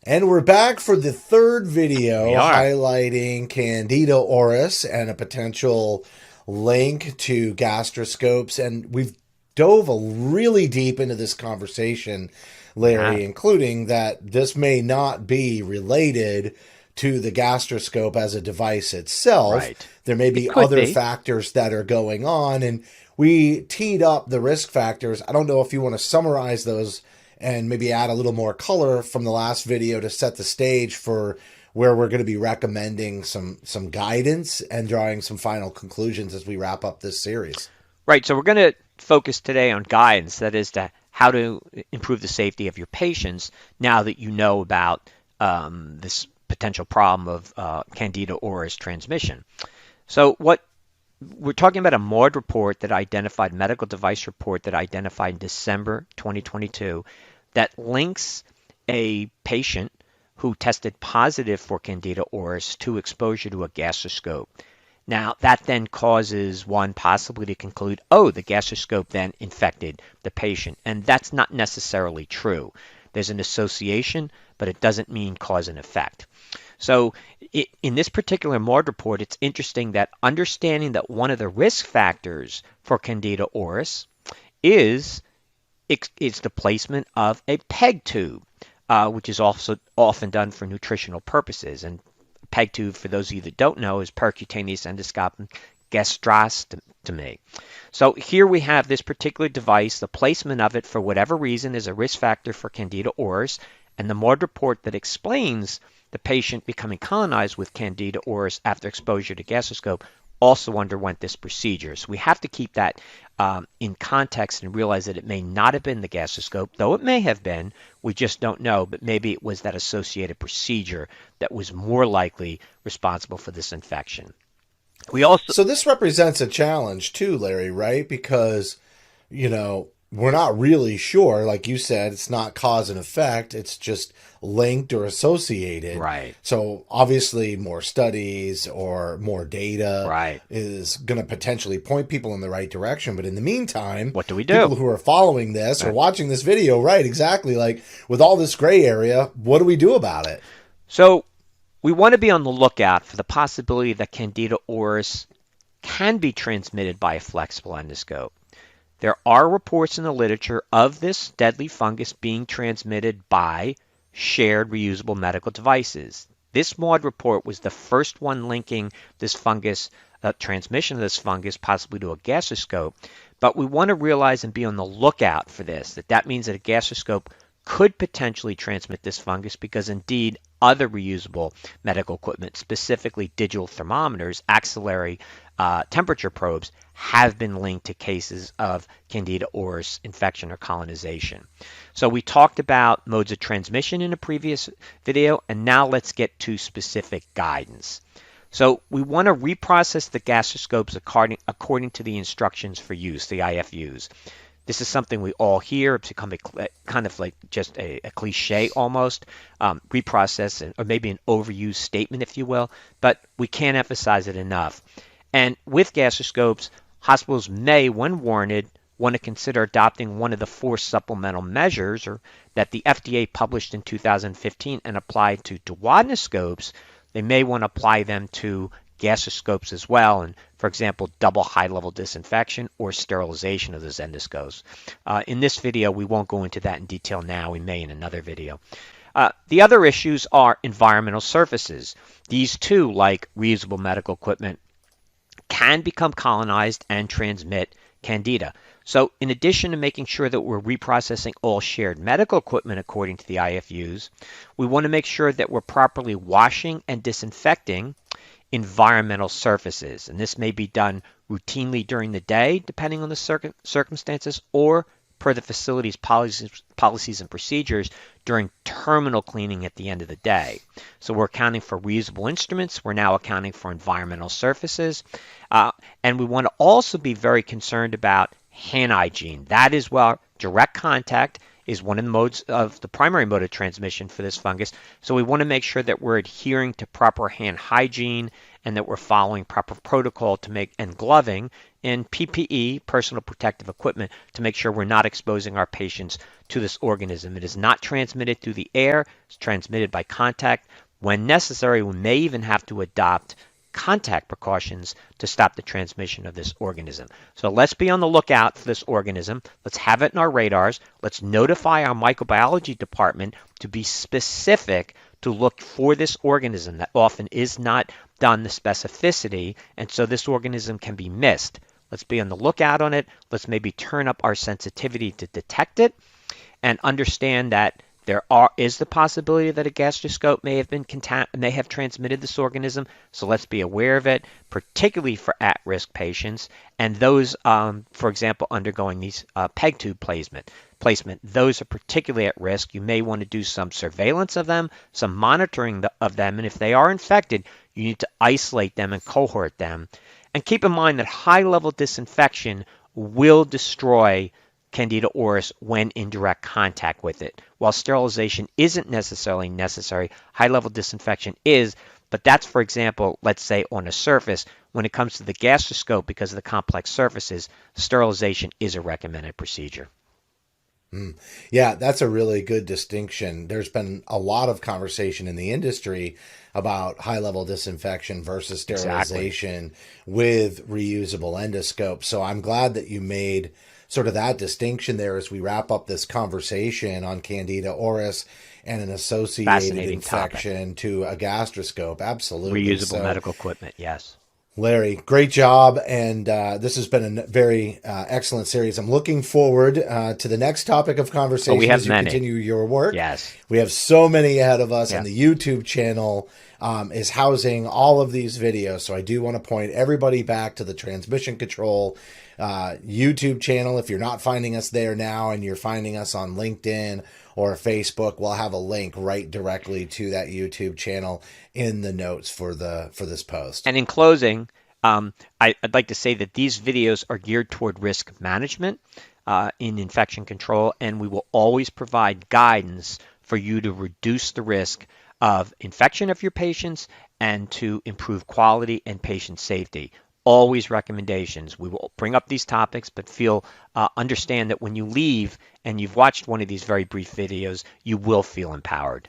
And we're back for the third We video are. highlighting Candida auris and a potential link to gastroscopes. And we've dove really deep into this conversation, We have. Larry, including that this may not be related to the gastroscope as a device itself. Right. There may It be could other be. factors that are going on. And we teed up the risk factors. I don't know if you want to summarize those and maybe add a little more color from the last video to set the stage for where we're going to be recommending some guidance and drawing some final conclusions as we wrap up this series. Right. So we're going to focus today on guidance, that is to how to improve the safety of your patients now that you know about this potential problem of Candida auris transmission. So what we're talking about a MAUD report that identified, medical device report that identified in December 2022 that links a patient who tested positive for Candida auris to exposure to a gastroscope. Now, that then causes one possibly to conclude, oh, the gastroscope then infected the patient. And that's not necessarily true. There's an association, but it doesn't mean cause and effect. So, in this particular MAUD report, it's interesting that understanding that one of the risk factors for Candida auris is it's the placement of a PEG tube, which is also often done for nutritional purposes. And PEG tube, for those of you that don't know, is percutaneous endoscopic gastrostomy. So here we have this particular device. The placement of it, for whatever reason, is a risk factor for Candida auris, and the MAUD report that explains the patient becoming colonized with Candida auris after exposure to gastroscope also underwent this procedure. So we have to keep that in context and realize that it may not have been the gastroscope, though it may have been. We just don't know, but maybe it was that associated procedure that was more likely responsible for this infection. We also, So this represents a challenge too, Larry, right? Because, we're not really sure. Like you said, it's not cause and effect. It's just linked or associated. right, So obviously more studies or more data right. is going to potentially point people in the right direction. But in the meantime, What do we do? people who are following this or Right. watching this video, right, exactly, like with all this gray area, what do we do about it? So we want to be on the lookout for the possibility that Candida auris can be transmitted by a flexible endoscope. There are reports in the literature of this deadly fungus being transmitted by shared reusable medical devices. This MAUD report was the first one linking this fungus, transmission of this fungus, possibly to a gastroscope. But we want to realize and be on the lookout for this, that means that a gastroscope could potentially transmit this fungus because indeed other reusable medical equipment, specifically digital thermometers, axillary temperature probes, have been linked to cases of Candida auris infection or colonization. So we talked about modes of transmission in a previous video, and now let's get to specific guidance. So we want to reprocess the gastroscopes according to the instructions for use, the IFUs. This is something we all hear. It's become kind of like just a cliche almost, reprocess, or maybe an overused statement, if you will, but we can't emphasize it enough. And with gastroscopes, hospitals may, when warranted, want to consider adopting one of the 4 supplemental measures or that the FDA published in 2015 and applied to duodenoscopes. They may want to apply them to gastroscopes as well, and for example, double high-level disinfection or sterilization of those endoscopes. In this video, we won't go into that in detail now. We may in another video. The other issues are environmental surfaces. These too, like reusable medical equipment, can become colonized and transmit Candida. So in addition to making sure that we're reprocessing all shared medical equipment according to the IFUs, we want to make sure that we're properly washing and disinfecting environmental surfaces. And this may be done routinely during the day, depending on the circumstances, or per the facility's policies and procedures during terminal cleaning at the end of the day. So we're accounting for reusable instruments. We're now accounting for environmental surfaces. And we want to also be very concerned about hand hygiene. That is where direct contact is one of the modes of the primary mode of transmission for this fungus. So we want to make sure that we're adhering to proper hand hygiene and that we're following proper protocol to make and gloving in PPE, personal protective equipment, to make sure we're not exposing our patients to this organism. It is not transmitted through the air. It's transmitted by contact. When necessary, we may even have to adopt contact precautions to stop the transmission of this organism. So let's be on the lookout for this organism. Let's have it in our radars. Let's notify our microbiology department to be specific to look for this organism. That often is not done the specificity, and so this organism can be missed. Let's be on the lookout on it. Let's maybe turn up our sensitivity to detect it and understand that is the possibility that a gastroscope may have transmitted this organism. So let's be aware of it, particularly for at-risk patients and those, for example, undergoing these PEG tube placement. Those are particularly at risk. You may want to do some surveillance of them, some monitoring of them, and if they are infected, you need to isolate them and cohort them. And keep in mind that high-level disinfection will destroy Candida auris when in direct contact with it. While sterilization isn't necessarily necessary, high-level disinfection is, but that's, for example, let's say on a surface. When it comes to the gastroscope, because of the complex surfaces, sterilization is a recommended procedure. Yeah, that's a really good distinction. There's been a lot of conversation in the industry about high-level disinfection versus sterilization with reusable endoscopes. So I'm glad that you made sort of that distinction there as we wrap up this conversation on Candida auris and an associated infection to a gastroscope. Absolutely. Reusable medical equipment, yes. Larry, great job, and this has been a very excellent series. I'm looking forward to the next topic of conversation as you continue your work. Yes. We have so many ahead of us, and the YouTube channel is housing all of these videos, so I do want to point everybody back to the Transmission Control YouTube channel. If you're not finding us there now and you're finding us on LinkedIn or Facebook, we'll have a link right directly to that YouTube channel in the notes for this post. And in closing, I'd like to say that these videos are geared toward risk management in infection control, and we will always provide guidance for you to reduce the risk of infection of your patients and to improve quality and patient safety. Always recommendations. We will bring up these topics, but understand that when you leave and you've watched one of these very brief videos, you will feel empowered.